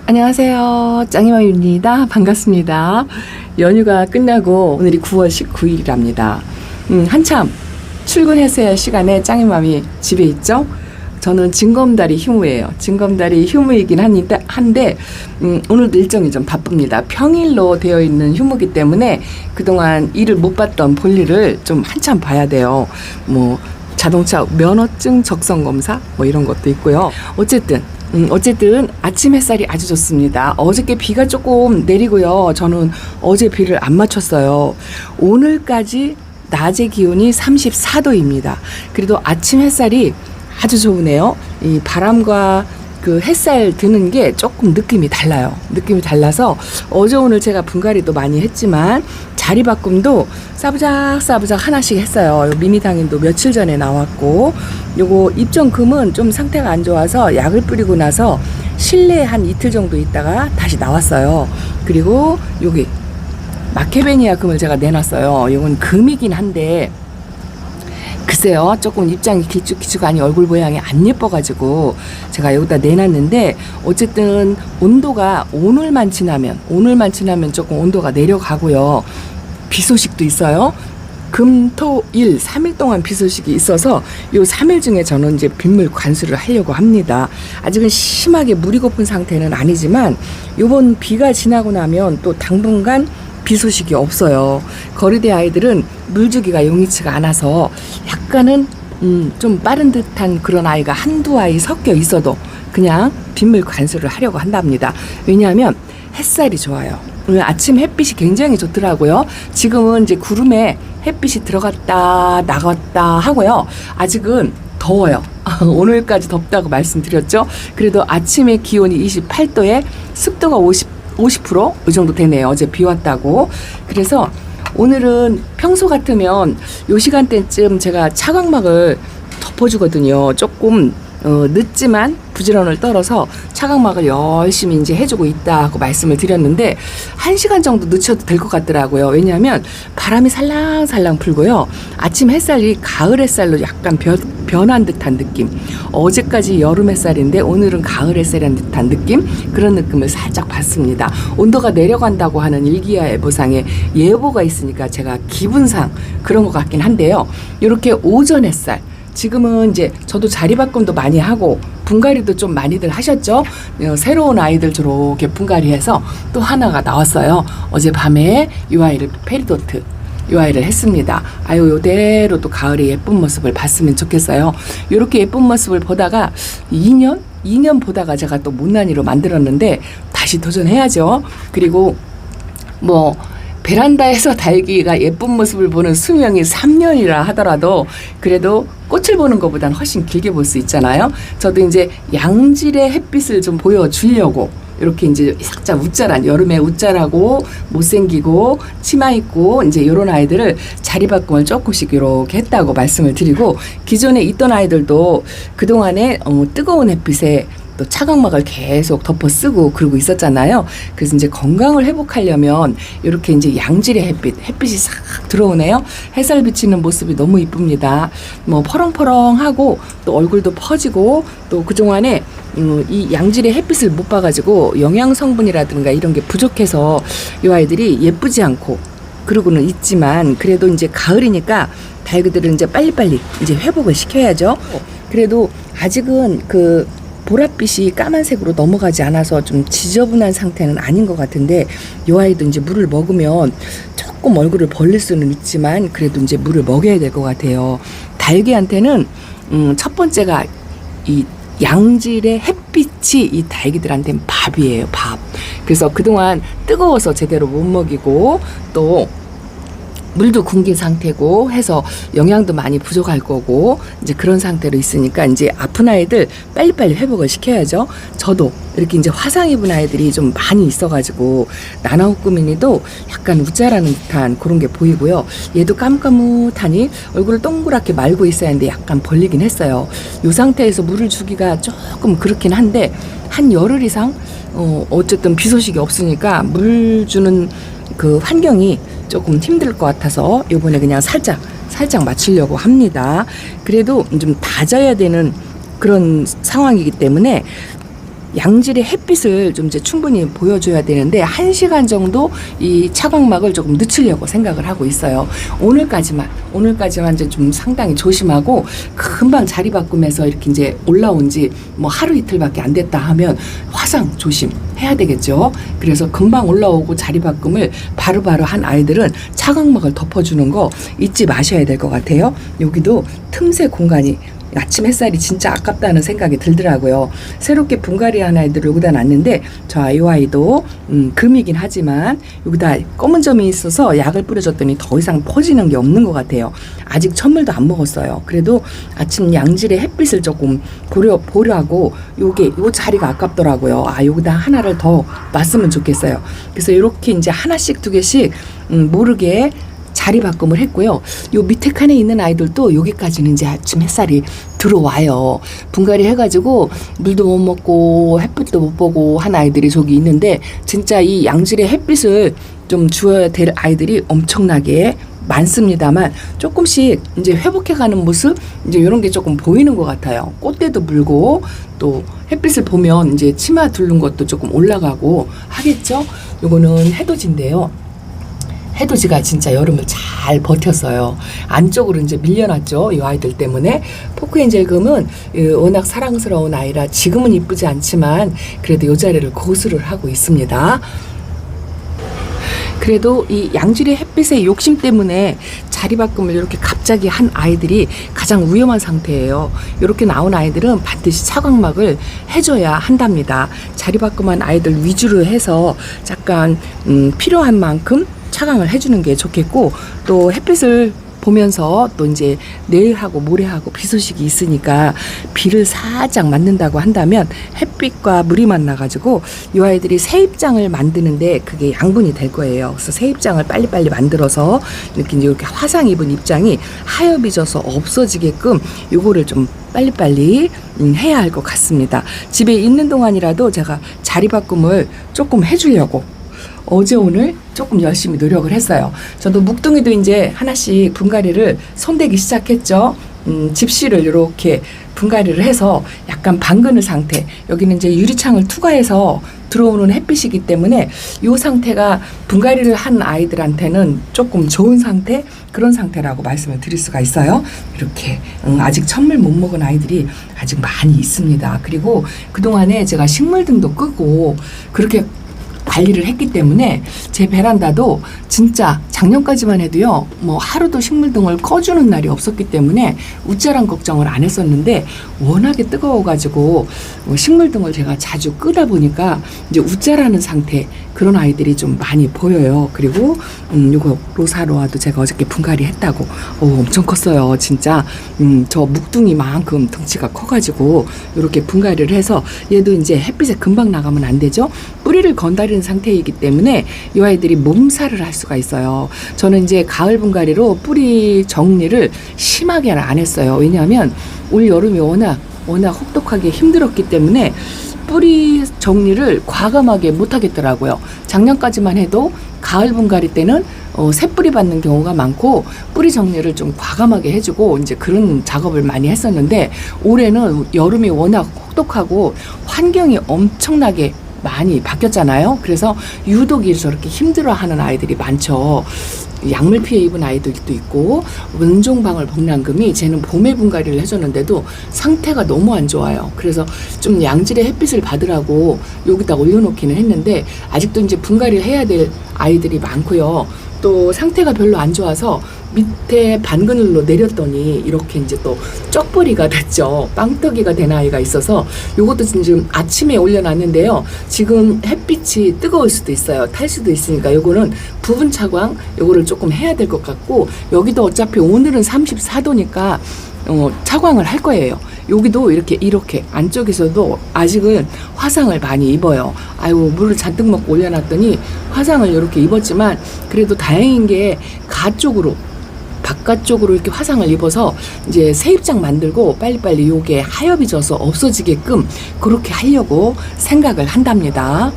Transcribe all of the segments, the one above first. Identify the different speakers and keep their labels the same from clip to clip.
Speaker 1: 안녕하세요. 짱이마입니다. 반갑습니다. 연휴가 끝나고 오늘이 9월 19일이랍니다. 한참 출근했어야 할 시간에 짱이맘이 집에 있죠? 저는 징검다리 휴무예요. 징검다리 휴무이긴 한데 오늘도 일정이 좀 바쁩니다. 평일로 되어 있는 휴무기 때문에 그동안 일을 못 봤던 볼일을 좀 한참 봐야 돼요. 자동차 면허증 적성 검사 이런 것도 있고요. 어쨌든 아침 햇살이 아주 좋습니다. 어저께 비가 조금 내리고요. 저는 어제 비를 안 맞췄어요. 오늘까지 낮의 기온이 34도입니다. 그래도 아침 햇살이 아주 좋으네요. 이 바람과 그 햇살 드는 게 조금 느낌이 달라요. 느낌이 달라서 어제 오늘 제가 분갈이도 많이 했지만 자리 바꿈도 싸부작 하나씩 했어요. 미니 당인도 며칠 전에 나왔고, 요거 입점금은 좀 상태가 안 좋아서 약을 뿌리고 나서 실내에 한 이틀 정도 있다가 다시 나왔어요. 그리고 여기 마케베니아 금을 제가 내놨어요. 요건 금이긴 한데 글쎄요, 조금 입장이 길쭉길쭉하니 얼굴 모양이 안 예뻐가지고 제가 여기다 내놨는데, 어쨌든 온도가 오늘만 지나면 조금 온도가 내려가고요. 비 소식도 있어요. 금, 토, 일 3일 동안 비 소식이 있어서 요 3일 중에 저는 이제 빗물 관수를 하려고 합니다. 아직은 심하게 물이 고픈 상태는 아니지만 요번 비가 지나고 나면 또 당분간 비 소식이 없어요. 거리대 아이들은 물 주기가 용이치가 않아서 약간은 좀 빠른 듯한 그런 아이가 한두 아이 섞여 있어도 그냥 빗물 관수를 하려고 한답니다. 왜냐하면 햇살이 좋아요. 오늘 아침 햇빛이 굉장히 좋더라고요. 지금은 이제 구름에 햇빛이 들어갔다 나갔다 하고요. 아직은 더워요. 오늘까지 덥다고 말씀드렸죠. 그래도 아침에 기온이 28도에 습도가 50% 이 정도 되네요. 어제 비 왔다고. 그래서 오늘은 평소 같으면 요 시간대쯤 제가 차광막을 덮어주거든요. 조금 늦지만 부지런을 떨어서 차광막을 열심히 이제 해주고 있다고 말씀을 드렸는데 1시간 정도 늦춰도 될 것 같더라고요. 왜냐하면 바람이 살랑살랑 불고요. 아침 햇살이 가을 햇살로 약간 변한 듯한 느낌. 어제까지 여름 햇살인데 오늘은 가을 햇살인 듯한 느낌? 그런 느낌을 살짝 받습니다. 온도가 내려간다고 하는 일기예보상에 예보가 있으니까 제가 기분상 그런 것 같긴 한데요. 이렇게 오전 햇살, 지금은 이제 저도 자리 바꿈도 많이 하고 분갈이도 좀 많이들 하셨죠. 새로운 아이들 저렇게 분갈이해서 또 하나가 나왔어요. 어젯밤에 이 아이를 페리도트 이 아이를 했습니다. 요대로 또 가을의 예쁜 모습을 봤으면 좋겠어요. 이렇게 예쁜 모습을 보다가 2년 보다가 제가 또 못난이로 만들었는데 다시 도전해야죠. 그리고 베란다에서 달기가 예쁜 모습을 보는 수명이 3년이라 하더라도 그래도 꽃을 보는 것보다는 훨씬 길게 볼 수 있잖아요. 저도 이제 양질의 햇빛을 좀 보여주려고 이렇게 이제 살짝 여름에 웃자라고 못생기고 치마 입고 이제 이런 아이들을 자리 바꿈을 조금씩 이렇게 했다고 말씀을 드리고, 기존에 있던 아이들도 그동안에 뜨거운 햇빛에 또 차광막을 계속 덮어 쓰고 그러고 있었잖아요. 그래서 이제 건강을 회복하려면 이렇게 이제 양질의 햇빛이 싹 들어오네요. 햇살 비치는 모습이 너무 이쁩니다. 퍼렁퍼렁하고 또 얼굴도 퍼지고, 또 그동안에 이 양질의 햇빛을 못 봐가지고 영양 성분이라든가 이런 게 부족해서 이 아이들이 예쁘지 않고 그러고는 있지만, 그래도 이제 가을이니까 달그들은 이제 빨리빨리 이제 회복을 시켜야죠. 그래도 아직은 그 보랏빛이 까만색으로 넘어가지 않아서 좀 지저분한 상태는 아닌 것 같은데, 이 아이도 이제 물을 먹으면 조금 얼굴을 벌릴 수는 있지만 그래도 이제 물을 먹여야 될 것 같아요. 달기한테는 첫 번째가 이 양질의 햇빛이 이 달기들한테는 밥이에요. 밥. 그래서 그동안 뜨거워서 제대로 못 먹이고 또 물도 굶긴 상태고 해서 영양도 많이 부족할 거고 이제 그런 상태로 있으니까 이제 아픈 아이들 빨리빨리 회복을 시켜야죠. 저도 이렇게 이제 화상 입은 아이들이 좀 많이 있어가지고 나나호꾸미니도 약간 웃자라는 듯한 그런 게 보이고요. 얘도 까뭇까뭇하니 얼굴을 동그랗게 말고 있어야 하는데 약간 벌리긴 했어요. 이 상태에서 물을 주기가 조금 그렇긴 한데 한 열흘 이상 어쨌든 비 소식이 없으니까 물 주는 그 환경이 조금 힘들 것 같아서 요번에 그냥 살짝 맞추려고 합니다. 그래도 좀 다져야 되는 그런 상황이기 때문에 양질의 햇빛을 좀 이제 충분히 보여줘야 되는데 1시간 정도 이 차광막을 조금 늦추려고 생각을 하고 있어요. 오늘까지만 이제 좀 상당히 조심하고 금방 자리 바꾸면서 이렇게 이제 올라온 지 뭐 하루 이틀밖에 안 됐다 하면 화상 조심해야 되겠죠. 그래서 금방 올라오고 자리 바꿈을 바로바로 한 아이들은 차광막을 덮어주는 거 잊지 마셔야 될 것 같아요. 여기도 틈새 공간이 아침 햇살이 진짜 아깝다는 생각이 들더라고요. 새롭게 분갈이한 아이들을 여기다 놨는데 이 아이도 금이긴 하지만 여기다 검은 점이 있어서 약을 뿌려줬더니 더 이상 퍼지는 게 없는 것 같아요. 아직 천물도 안 먹었어요. 그래도 아침 양질의 햇빛을 조금 보려고 요 자리가 아깝더라고요. 여기다 하나를 더 놨으면 좋겠어요. 그래서 이렇게 이제 하나씩 두 개씩 모르게 자리 바꿈을 했고요. 요 밑에 칸에 있는 아이들도 여기까지는 이제 아침 햇살이 들어와요. 분갈이 해가지고 물도 못 먹고 햇빛도 못 보고 한 아이들이 저기 있는데 진짜 이 양질의 햇빛을 좀 주어야 될 아이들이 엄청나게 많습니다만 조금씩 이제 회복해가는 모습 이제 이런 게 조금 보이는 것 같아요. 꽃대도 물고 또 햇빛을 보면 이제 치마 두른 것도 조금 올라가고 하겠죠. 요거는 해돋인데요. 해돋이가 진짜 여름을 잘 버텼어요. 안쪽으로 이제 밀려났죠. 이 아이들 때문에. 포크엔젤금은 워낙 사랑스러운 아이라 지금은 이쁘지 않지만 그래도 이 자리를 고수를 하고 있습니다. 그래도 이 양질의 햇빛의 욕심 때문에 자리 바꿈을 이렇게 갑자기 한 아이들이 가장 위험한 상태예요. 이렇게 나온 아이들은 반드시 차광막을 해줘야 한답니다. 자리 바꿈한 아이들 위주로 해서 약간 필요한 만큼 차광을 해주는 게 좋겠고 또 햇빛을 보면서 또 이제 내일하고 모레하고 비 소식이 있으니까 비를 살짝 맞는다고 한다면 햇빛과 물이 만나가지고 이 아이들이 새 입장을 만드는데 그게 양분이 될 거예요. 그래서 새 입장을 빨리빨리 만들어서 이렇게 화상 입은 입장이 하엽이 져서 없어지게끔 요거를 좀 빨리빨리 해야 할 것 같습니다. 집에 있는 동안이라도 제가 자리 바꿈을 조금 해주려고 어제 오늘 조금 열심히 노력을 했어요. 저도 묵둥이도 이제 하나씩 분갈이를 손대기 시작했죠. 집시를 이렇게 분갈이를 해서 약간 방그는 상태. 여기는 이제 유리창을 투과해서 들어오는 햇빛이기 때문에 이 상태가 분갈이를 한 아이들한테는 조금 좋은 상태, 그런 상태라고 말씀을 드릴 수가 있어요. 이렇게 아직 천물 못 먹은 아이들이 아직 많이 있습니다. 그리고 그동안에 제가 식물등도 끄고 그렇게 관리를 했기 때문에 제 베란다도 진짜 작년까지만 해도요 뭐 하루도 식물등을 꺼주는 날이 없었기 때문에 웃자란 걱정을 안 했었는데 워낙에 뜨거워가지고 식물등을 제가 자주 끄다 보니까 이제 웃자라는 상태 그런 아이들이 좀 많이 보여요. 그리고 요거 로사로아도 제가 어저께 분갈이 했다고 엄청 컸어요. 진짜 저 묵둥이만큼 덩치가 커가지고 이렇게 분갈이를 해서 얘도 이제 햇빛에 금방 나가면 안 되죠. 뿌리를 건다리는 상태이기 때문에 이 아이들이 몸살을 할 수가 있어요. 저는 이제 가을 분갈이로 뿌리 정리를 심하게는 안 했어요. 왜냐하면 올 여름이 워낙 혹독하게 힘들었기 때문에 뿌리 정리를 과감하게 못 하겠더라고요. 작년까지만 해도 가을 분갈이 때는 새뿌리 받는 경우가 많고 뿌리 정리를 좀 과감하게 해주고 이제 그런 작업을 많이 했었는데 올해는 여름이 워낙 혹독하고 환경이 엄청나게 많이 바뀌었잖아요. 그래서 유독 저렇게 힘들어하는 아이들이 많죠. 약물 피해 입은 아이들도 있고 은종방울 복랑금이 쟤는 봄에 분갈이를 해줬는데도 상태가 너무 안 좋아요. 그래서 좀 양질의 햇빛을 받으라고 여기다 올려놓기는 했는데 아직도 이제 분갈이를 해야 될 아이들이 많고요. 또 상태가 별로 안 좋아서 밑에 반그늘로 내렸더니 이렇게 이제 또 쪽벌이가 됐죠. 빵떡이가 된 아이가 있어서 요것도 지금 아침에 올려놨는데요. 지금 햇빛이 뜨거울 수도 있어요. 탈 수도 있으니까 요거는 부분 차광 요거를 조금 해야 될 것 같고 여기도 어차피 오늘은 34도니까 차광을 할 거예요. 여기도 이렇게 안쪽에서도 아직은 화상을 많이 입어요. 아이고 물을 잔뜩 먹고 올려놨더니 화상을 이렇게 입었지만 그래도 다행인 게 바깥쪽으로 이렇게 화상을 입어서 이제 새 입장 만들고 빨리빨리 요게 하엽이 져서 없어지게끔 그렇게 하려고 생각을 한답니다.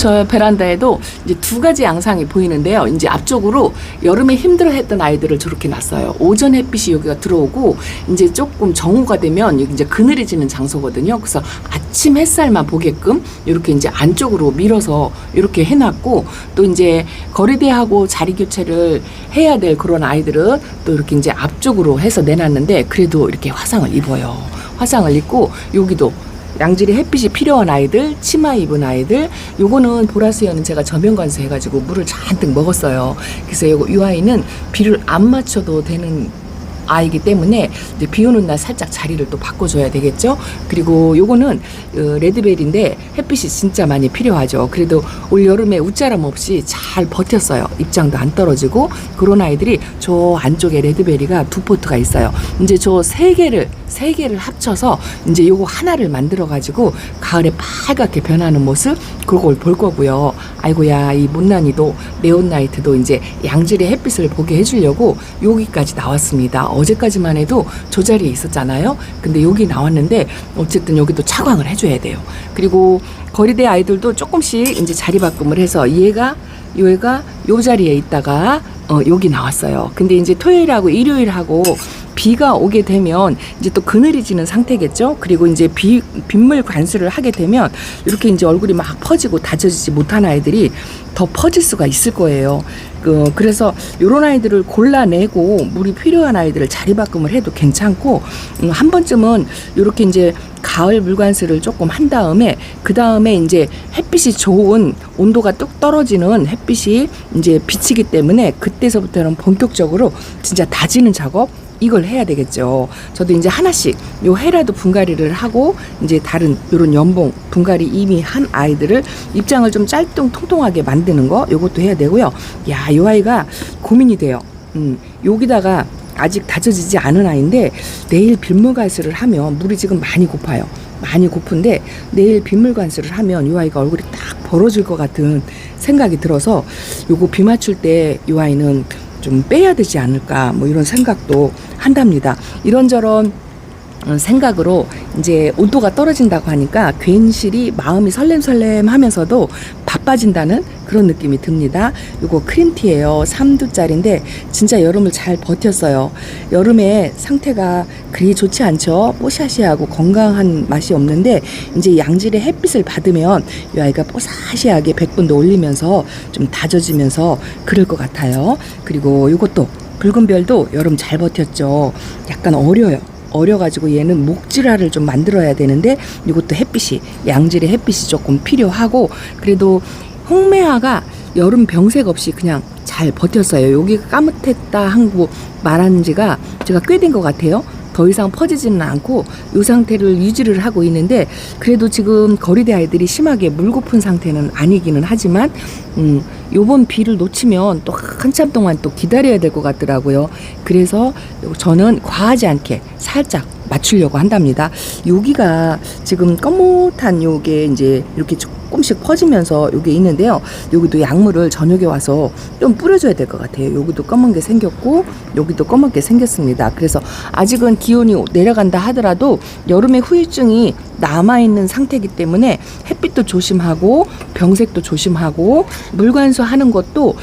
Speaker 1: 저 베란다에도 이제 두 가지 양상이 보이는데요. 이제 앞쪽으로 여름에 힘들어했던 아이들을 저렇게 놨어요. 오전 햇빛이 여기가 들어오고 이제 조금 정오가 되면 여기 이제 그늘해지는 장소거든요. 그래서 아침 햇살만 보게끔 이렇게 이제 안쪽으로 밀어서 이렇게 해놨고, 또 이제 거리대하고 자리 교체를 해야 될 그런 아이들은 또 이렇게 이제 앞쪽으로 해서 내놨는데 그래도 이렇게 화상을 입어요. 화상을 입고 여기도 양질의 햇빛이 필요한 아이들, 치마 입은 아이들, 요거는 보라수연은 제가 저면 관수 해가지고 물을 잔뜩 먹었어요. 그래서 이 아이는 비를 안 맞춰도 되는 아이기 때문에 이제 비 오는 날 살짝 자리를 또 바꿔줘야 되겠죠. 그리고 요거는 레드벨인데 햇빛이 진짜 많이 필요하죠. 그래도 올 여름에 웃자람 없이 잘 버텼어요. 입장도 안 떨어지고. 그런 아이들이 저 안쪽에 레드베리가 두 포트가 있어요. 이제 저 세 개를 합쳐서 이제 요거 하나를 만들어 가지고 가을에 빨갛게 변하는 모습, 그걸 볼 거고요. 아이고야, 이 못난이도 네온나이트도 이제 양질의 햇빛을 보게 해주려고 여기까지 나왔습니다. 어제까지만 해도 저 자리에 있었잖아요. 근데 여기 나왔는데 어쨌든 여기도 차광을 해줘야 돼요. 그리고 거리대 아이들도 조금씩 이제 자리 바꿈을 해서 얘가 요 자리에 있다가 여기 나왔어요. 근데 이제 토요일하고 일요일하고 비가 오게 되면 이제 또 그늘이지는 상태겠죠. 그리고 이제 빗물 관수를 하게 되면 이렇게 이제 얼굴이 막 퍼지고 다져지지 못한 아이들이 더 퍼질 수가 있을 거예요. 그래서 이런 아이들을 골라내고 물이 필요한 아이들을 자리 바꿈을 해도 괜찮고, 한 번쯤은 이렇게 이제 가을 물관수를 조금 한 다음에 그 다음에 이제 햇빛이 좋은 온도가 뚝 떨어지는 햇빛이 이제 비치기 때문에 그때서부터는 본격적으로 진짜 다지는 작업, 이걸 해야 되겠죠. 저도 이제 하나씩 요 헤라도 분갈이를 하고 이제 다른 요런 연봉 분갈이 이미 한 아이들을 입장을 좀 통통하게 만드는 거, 요것도 해야 되고요. 야, 요 아이가 고민이 돼요. 여기다가 아직 다져지지 않은 아이인데 내일 빗물 관수를 하면 물이 지금 많이 고파요. 많이 고픈데 내일 빗물 관수를 하면 이 아이가 얼굴이 딱 벌어질 것 같은 생각이 들어서 요거 비 맞출 때 이 아이는 좀 빼야 되지 않을까, 뭐 이런 생각도 한답니다. 이런저런 생각으로 이제 온도가 떨어진다고 하니까 괜시리 마음이 설렘설렘 하면서도 바빠진다는 그런 느낌이 듭니다. 이거 크림티예요. 3두짜리인데 진짜 여름을 잘 버텼어요. 여름에 상태가 그리 좋지 않죠. 뽀샤시하고 건강한 맛이 없는데 이제 양질의 햇빛을 받으면 이 아이가 뽀샤시하게 백분도 올리면서 좀 다져지면서 그럴 것 같아요. 그리고 이것도 붉은 별도 여름 잘 버텼죠. 약간 어려가지고 얘는 목질화를 좀 만들어야 되는데 이것도 햇빛이, 양질의 햇빛이 조금 필요하고, 그래도 홍매화가 여름 병색 없이 그냥 잘 버텼어요. 여기가 까뭇했다 한고 말한 지가 제가 꽤 된 것 같아요. 더 이상 퍼지지는 않고 이 상태를 유지를 하고 있는데, 그래도 지금 거리대 아이들이 심하게 물고픈 상태는 아니기는 하지만 요번 비를 놓치면 또 한참 동안 또 기다려야 될 것 같더라고요. 그래서 저는 과하지 않게 살짝 맞추려고 한답니다. 여기가 지금 검뭇한 요게 이제 이렇게 조금씩 퍼지면서 요게 있는데요. 여기도 약물을 저녁에 와서 좀 뿌려줘야 될 것 같아요. 여기도 검은 게 생겼고 여기도 검은게 생겼습니다. 그래서 아직은 기온이 내려간다 하더라도 여름의 후유증이 남아있는 상태이기 때문에 햇빛도 조심하고 병색도 조심하고 물관수 하는 것도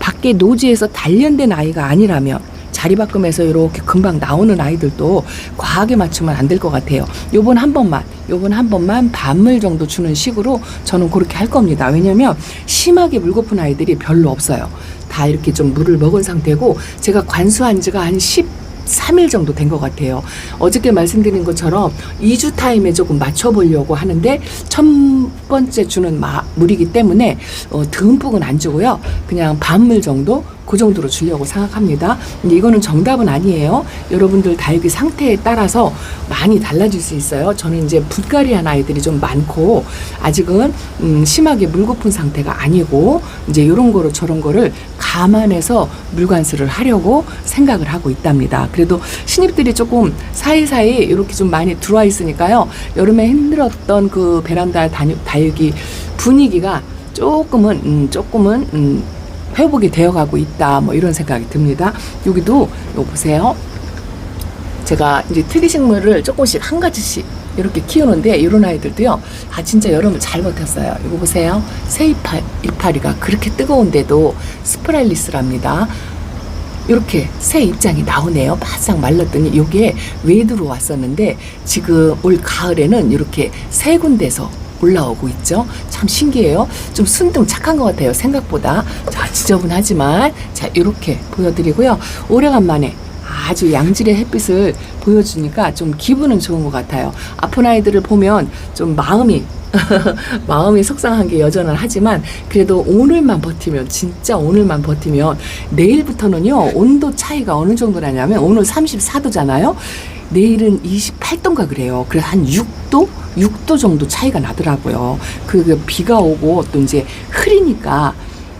Speaker 1: 밖에 노지에서 단련된 아이가 아니라면 자리 바꿈에서 이렇게 금방 나오는 아이들도 과하게 맞추면 안 될 것 같아요. 요번 한 번만 반물 정도 주는 식으로 저는 그렇게 할 겁니다. 왜냐면 심하게 물고픈 아이들이 별로 없어요. 다 이렇게 좀 물을 먹은 상태고, 제가 관수한 지가 한 13일 정도 된 것 같아요. 어저께 말씀드린 것처럼 2주 타임에 조금 맞춰보려고 하는데 첫 번째 주는 물이기 때문에 듬뿍은 안 주고요. 그냥 반물 정도, 그 정도로 주려고 생각합니다. 근데 이거는 정답은 아니에요. 여러분들 다육이 상태에 따라서 많이 달라질 수 있어요. 저는 이제 분갈이한 아이들이 좀 많고 아직은 심하게 물고픈 상태가 아니고 이제 이런 거로 저런 거를 감안해서 물관수를 하려고 생각을 하고 있답니다. 그래도 신입들이 조금 사이사이 이렇게 좀 많이 들어와 있으니까요. 여름에 힘들었던 그 베란다 다육이 분위기가 조금은 회복이 되어가고 있다, 뭐 이런 생각이 듭니다. 여기도 이거 보세요. 제가 이제 특이식물을 조금씩 한 가지씩 이렇게 키우는데 이런 아이들도요. 아 진짜 여름을 잘 버텼어요. 이거 보세요. 새 이파리가 그렇게 뜨거운데도 스프랄리스랍니다. 이렇게 새 입장이 나오네요. 바싹 말랐더니 이게 왜 들어왔었는데 지금 올 가을에는 이렇게 세 군데서 올라오고 있죠. 참 신기해요. 좀 순둥 착한 것 같아요. 생각보다. 자, 지저분하지만 자 이렇게 보여드리고요. 오래간만에 아주 양질의 햇빛을 보여주니까 좀 기분은 좋은 것 같아요. 아픈 아이들을 보면 좀 마음이 속상한 게 여전은 하지만 그래도 오늘만 버티면 진짜 오늘만 버티면 내일부터는요 온도 차이가 어느 정도 나냐면 오늘 34도잖아요. 내일은 28도인가 그래요. 그래서 한 6도 정도 차이가 나더라고요. 그 비가 오고 또 이제 흐리니까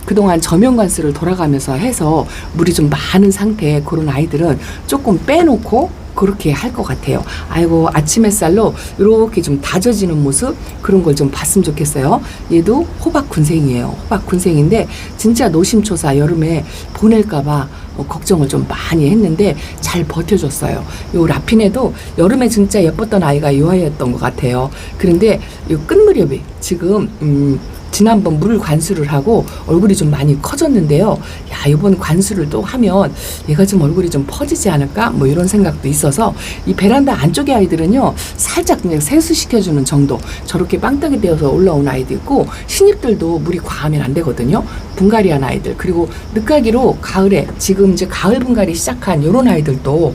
Speaker 1: 그동안 저면관수를 돌아가면서 해서 물이 좀 많은 상태의 그런 아이들은 조금 빼놓고 그렇게 할 것 같아요. 아이고 아침 햇살로 이렇게 좀 다져지는 모습 그런 걸 좀 봤으면 좋겠어요. 얘도 호박 군생이에요. 호박 군생인데 진짜 노심초사 여름에 보낼까봐 걱정을 좀 많이 했는데 잘 버텨줬어요. 요 라피네도 여름에 진짜 예뻤던 아이가 이 아이였던 것 같아요. 그런데 요 끝 무렵에 지금 지난번 물 관수를 하고 얼굴이 좀 많이 커졌는데요. 야, 이번 관수를 또 하면 얘가 좀 얼굴이 좀 퍼지지 않을까? 뭐 이런 생각도 있어서 이 베란다 안쪽의 아이들은요. 살짝 그냥 세수시켜주는 정도. 저렇게 빵떡이 되어서 올라온 아이도 있고 신입들도 물이 과하면 안 되거든요. 분갈이한 아이들. 그리고 늦가기로 가을에 지금 이제 가을 분갈이 시작한 이런 아이들도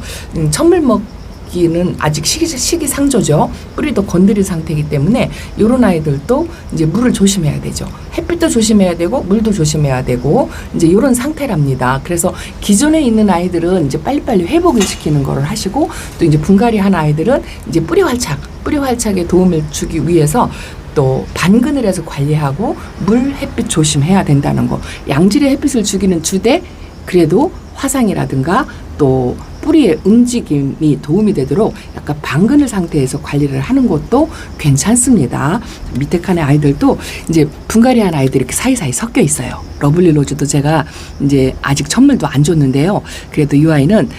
Speaker 1: 천물 먹기는 아직 시기상조죠. 뿌리도 건드린 상태이기 때문에 이런 아이들도 이제 물을 조심해야 되죠. 햇빛도 조심해야 되고 물도 조심해야 되고 이제 이런 상태랍니다. 그래서 기존에 있는 아이들은 이제 빨리빨리 회복을 시키는 거를 하시고 또 이제 분갈이 한 아이들은 이제 뿌리 활착에 도움을 주기 위해서 또 반그늘에서 관리하고 물 햇빛 조심해야 된다는 거. 양질의 햇빛을 주기는 주되 그래도 화상이라든가 또 뿌리의 움직임이 도움이 되도록 약간 반그늘 상태에서 관리를 하는 것도 괜찮습니다. 밑에 칸의 아이들도 이제 분갈이한 아이들이 이렇게 사이사이 섞여 있어요. 러블리 로즈도 제가 이제 아직 천물도 안 줬는데요. 그래도 이 아이는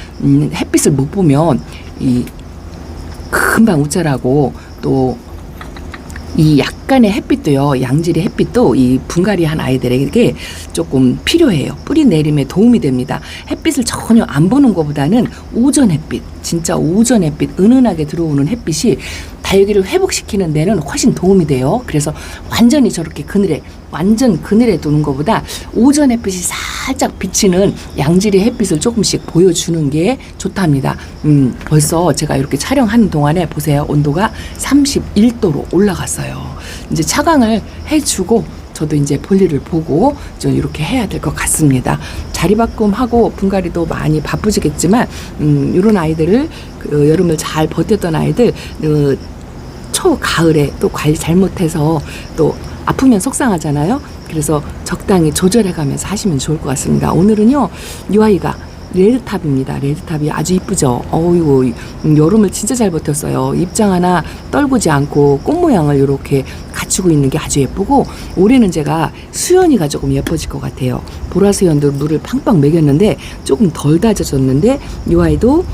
Speaker 1: 햇빛을 못 보면 이 금방 웃자라고 또 이 약간의 햇빛도요, 양질의 햇빛도 이 분갈이한 아이들에게 조금 필요해요. 뿌리 내림에 도움이 됩니다. 햇빛을 전혀 안 보는 것보다는 오전 햇빛, 진짜 오전 햇빛, 은은하게 들어오는 햇빛이 다육이를 회복시키는 데는 훨씬 도움이 돼요. 그래서 완전히 저렇게 완전 그늘에 두는 것보다 오전 햇빛이 살짝 비치는 양질의 햇빛을 조금씩 보여주는 게 좋답니다. 벌써 제가 이렇게 촬영하는 동안에 보세요. 온도가 31도로 올라갔어요. 이제 차광을 해주고 저도 이제 볼일을 보고 좀 이렇게 해야 될 것 같습니다. 자리바꿈하고 분갈이도 많이 바쁘시겠지만 이런 아이들을 여름을 잘 버텼던 아이들 초가을에 또 관리 잘못해서 또 아프면 속상하잖아요. 그래서 적당히 조절해가면서 하시면 좋을 것 같습니다. 오늘은요, 이 아이가 레드탑입니다. 레드탑이 아주 이쁘죠. 어이구, 여름을 진짜 잘 버텼어요. 입장 하나 떨구지 않고 꽃 모양을 이렇게 갖추고 있는 게 아주 예쁘고, 올해는 제가 수연이가 조금 예뻐질 것 같아요. 보라수연도 물을 팡팡 먹였는데 조금 덜 다져졌는데 이 아이도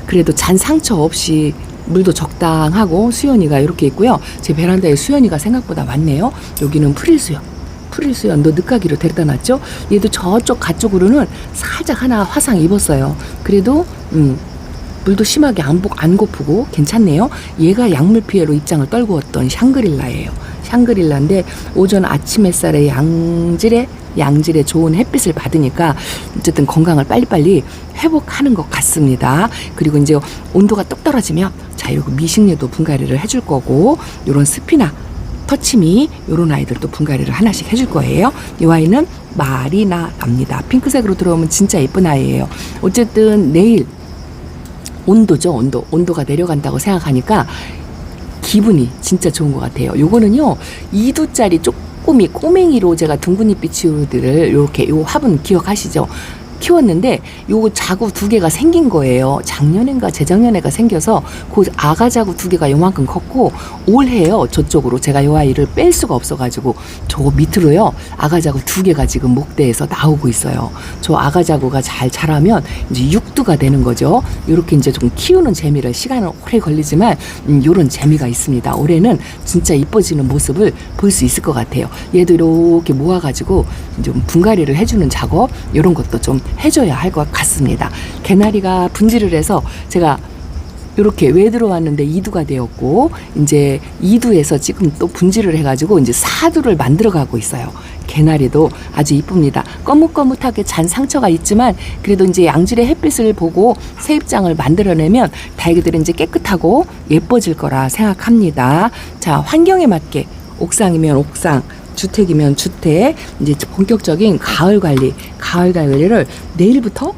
Speaker 1: 그래도 잔 상처 없이 물도 적당하고 수연이가 이렇게 있고요. 제 베란다에 수연이가 생각보다 많네요. 여기는 프릴수연도 늦가기로 데려다 놨죠. 얘도 저쪽 가쪽으로는 살짝 하나 화상 입었어요. 그래도 물도 심하게 안 고프고 괜찮네요. 얘가 약물 피해로 입장을 떨구었던 샹그릴라예요. 샹그릴라인데 오전 아침 햇살에 양질의 좋은 햇빛을 받으니까 어쨌든 건강을 빨리빨리 회복하는 것 같습니다. 그리고 이제 온도가 뚝 떨어지면 자, 이거 미식류도 분갈이를 해줄 거고, 요런 스피나 터치미 요런 아이들도 분갈이를 하나씩 해줄 거예요. 이 아이는 마리나랍니다. 핑크색으로 들어오면 진짜 예쁜 아이예요. 어쨌든 내일 온도가 내려간다고 생각하니까 기분이 진짜 좋은 것 같아요. 요거는요 2도짜리 쪼꼬미 꼬맹이로 제가 둥근잎 비치우들을 이렇게 요 화분 기억하시죠? 키웠는데 요 자구 두 개가 생긴 거예요. 작년인가 재작년에가 생겨서 그 아가 자구 두 개가 요만큼 컸고 올해요. 저쪽으로 제가 요 아이를 뺄 수가 없어가지고 저 밑으로요. 아가 자구 두 개가 지금 목대에서 나오고 있어요. 저 아가 자구가 잘 자라면 이제 육두가 되는 거죠. 이렇게 이제 좀 키우는 재미를 시간은 오래 걸리지만 요런 재미가 있습니다. 올해는 진짜 이뻐지는 모습을 볼 수 있을 것 같아요. 얘도 이렇게 모아가지고 좀 분갈이를 해주는 작업 이런 것도 좀 해줘야 할 것 같습니다. 개나리가 분질을 해서 제가 이렇게 왜 들어왔는데 2두가 되었고 이제 2두에서 지금 또 분질을 해가지고 이제 4두를 만들어가고 있어요. 개나리도 아주 이쁩니다. 거뭇거뭇하게 잔 상처가 있지만 그래도 이제 양질의 햇빛을 보고 새 입장을 만들어내면 달기들은 이제 깨끗하고 예뻐질 거라 생각합니다. 자, 환경에 맞게 옥상이면 옥상, 주택이면 주택, 이제 본격적인 가을 관리를 내일부터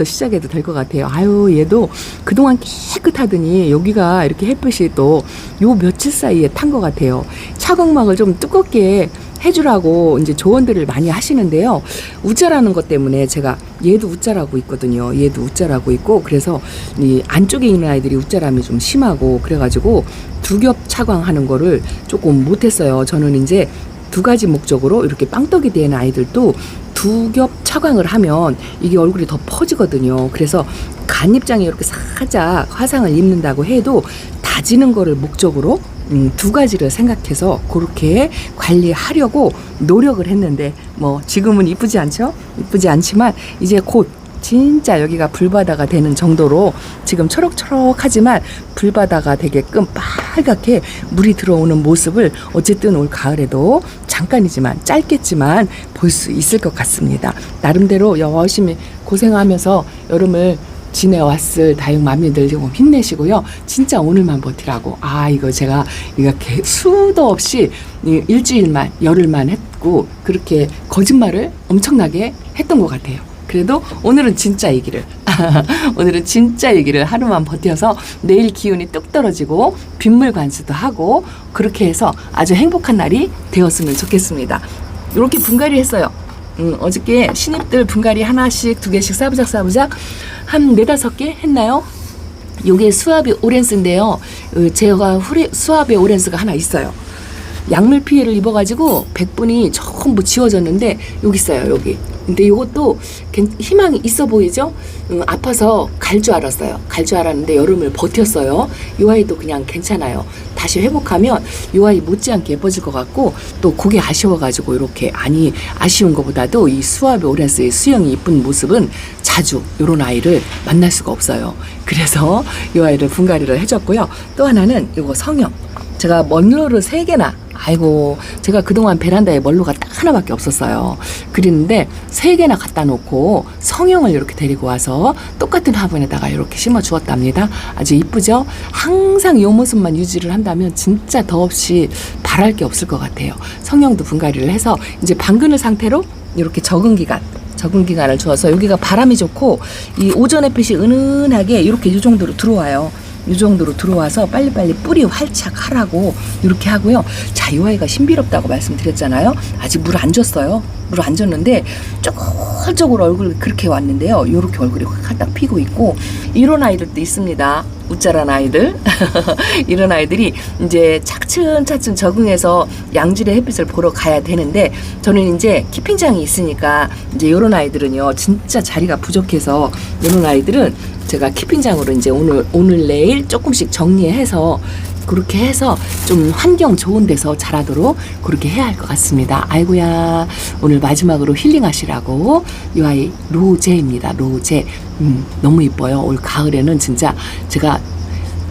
Speaker 1: 시작해도 될 것 같아요. 아유, 얘도 그동안 깨끗하더니 여기가 이렇게 햇빛이 또 요 며칠 사이에 탄 것 같아요. 차광막을 좀 두껍게 해주라고 이제 조언들을 많이 하시는데요. 우짜라는 것 때문에 제가 얘도 우짜라고 있거든요. 얘도 우짜라고 있고 그래서 이 안쪽에 있는 아이들이 우짜람이 좀 심하고 그래가지고 두 겹 차광하는 거를 조금 못했어요. 저는 이제 두 가지 목적으로 이렇게 빵떡이 된 아이들도 두 겹 차광을 하면 이게 얼굴이 더 퍼지거든요. 그래서 간입장에 이렇게 살짝 화상을 입는다고 해도 다지는 거를 목적으로 두 가지를 생각해서 그렇게 관리하려고 노력을 했는데 뭐 지금은 이쁘지 않죠? 이쁘지 않지만 이제 곧 진짜 여기가 불바다가 되는 정도로 지금 초록초록하지만 불바다가 되게끔 빨갛게 물이 들어오는 모습을 어쨌든 올 가을에도 잠깐이지만 짧겠지만 볼 수 있을 것 같습니다. 나름대로 열심히 고생하면서 여름을 지내왔을 다육맘미들 좀 힘내시고요. 진짜 오늘만 버티라고. 이거 제가 수도 없이 일주일만 열흘만 했고 그렇게 거짓말을 엄청나게 했던 것 같아요. 그래도 오늘은 진짜 얘기를 하루만 버텨서 내일 기운이 뚝 떨어지고 빗물 관수도 하고 그렇게 해서 아주 행복한 날이 되었으면 좋겠습니다. 이렇게 분갈이 했어요. 어저께 신입들 분갈이 하나씩 두 개씩 사부작 한 4-5개 했나요? 요게 수아베 오렌스인데요. 제가 수아베 오렌스가 하나 있어요. 약물 피해를 입어가지고 100분이 전부 지워졌는데 여기 있어요. 여기. 근데 이것도 희망이 있어 보이죠? 아파서 갈 줄 알았어요. 갈 줄 알았는데 여름을 버텼어요. 이 아이도 그냥 괜찮아요. 다시 회복하면 이 아이 못지않게 예뻐질 것 같고 또 그게 아쉬워가지고 이렇게 아쉬운 것보다도 이 수아베 오렌스의 수영이 이쁜 모습은 자주 이런 아이를 만날 수가 없어요. 그래서 이 아이를 분갈이를 해줬고요. 또 하나는 이거 성형. 제가 먼로를 3개나 제가 그동안 베란다에 먼로가 딱 하나밖에 없었어요. 그랬는데 3개나 갖다 놓고 성형을 이렇게 데리고 와서 똑같은 화분에다가 이렇게 심어 주었답니다. 아주 이쁘죠? 항상 이 모습만 유지를 한다면 진짜 더없이 바랄 게 없을 것 같아요. 성형도 분갈이를 해서 이제 방그늘 상태로 이렇게 적응 기간을 주어서 여기가 바람이 좋고 이 오전 햇빛이 은은하게 이렇게 이 정도로 들어와요. 이 정도로 들어와서 빨리빨리 뿌리 활착 하라고 이렇게 하고요. 자, 이 아이가 신비롭다고 말씀드렸잖아요. 아직 물 안 줬어요. 물 안 줬는데 쪼글쪼글 얼굴이 그렇게 왔는데요. 요렇게 얼굴이 확 딱 피고 있고 이런 아이들도 있습니다. 우짜란 아이들. 이런 아이들이 이제 차츰차츰 적응해서 양질의 햇빛을 보러 가야 되는데 저는 이제 키핑장이 있으니까 이제 이런 아이들은요 진짜 자리가 부족해서 이런 아이들은 제가 키핑장으로 이제 오늘 내일 조금씩 정리해서 그렇게 해서 좀 환경 좋은 데서 자라도록 그렇게 해야 할 것 같습니다. 아이고야, 오늘 마지막으로 힐링하시라고 이 아이 로제입니다. 로제. 너무 이뻐요. 올 가을에는 진짜 제가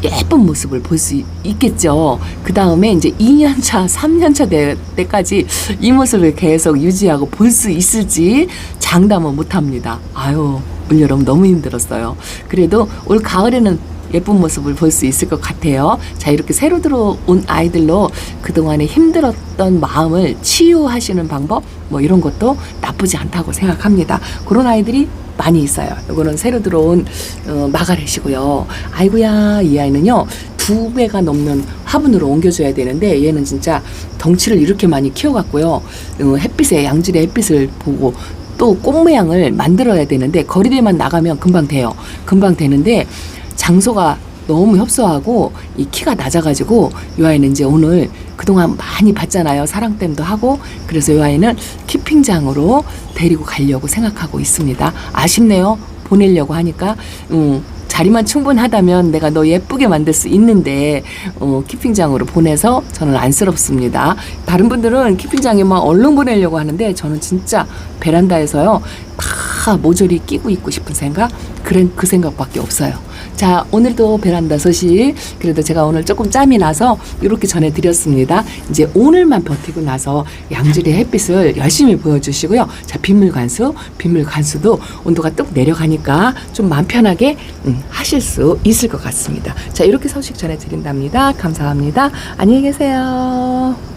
Speaker 1: 예쁜 모습을 볼 수 있겠죠. 그 다음에 이제 2년차, 3년차 될 때까지 이 모습을 계속 유지하고 볼 수 있을지 장담은 못합니다. 올여름 너무 힘들었어요. 그래도 올 가을에는 예쁜 모습을 볼 수 있을 것 같아요. 자, 이렇게 새로 들어온 아이들로 그동안에 힘들었던 마음을 치유하시는 방법 뭐 이런 것도 나쁘지 않다고 생각합니다. 그런 아이들이 많이 있어요. 이거는 새로 들어온 마가렛이고요. 아이고야, 이 아이는요 2배가 넘는 화분으로 옮겨줘야 되는데 얘는 진짜 덩치를 이렇게 많이 키워갖고요. 햇빛에 양질의 햇빛을 보고 또 꽃 모양을 만들어야 되는데 거리대만 나가면 금방 돼요. 금방 되는데 장소가 너무 협소하고 이 키가 낮아가지고 이 아이는 이제 오늘 그동안 많이 봤잖아요. 사랑댐도 하고. 그래서 이 아이는 키핑장으로 데리고 가려고 생각하고 있습니다. 아쉽네요. 보내려고 하니까 자리만 충분하다면 내가 너 예쁘게 만들 수 있는데 키핑장으로 보내서 저는 안쓰럽습니다. 다른 분들은 키핑장에 막 얼른 보내려고 하는데 저는 진짜 베란다에서요 다 모조리 끼고 있고 싶은 생각, 그 생각밖에 없어요. 자, 오늘도 베란다 소식 그래도 제가 오늘 조금 짬이 나서 이렇게 전해드렸습니다. 이제 오늘만 버티고 나서 양질의 햇빛을 열심히 보여주시고요. 자, 빗물관수도 온도가 뚝 내려가니까 좀 마음 편하게 하실 수 있을 것 같습니다. 자, 이렇게 소식 전해드린답니다. 감사합니다. 안녕히 계세요.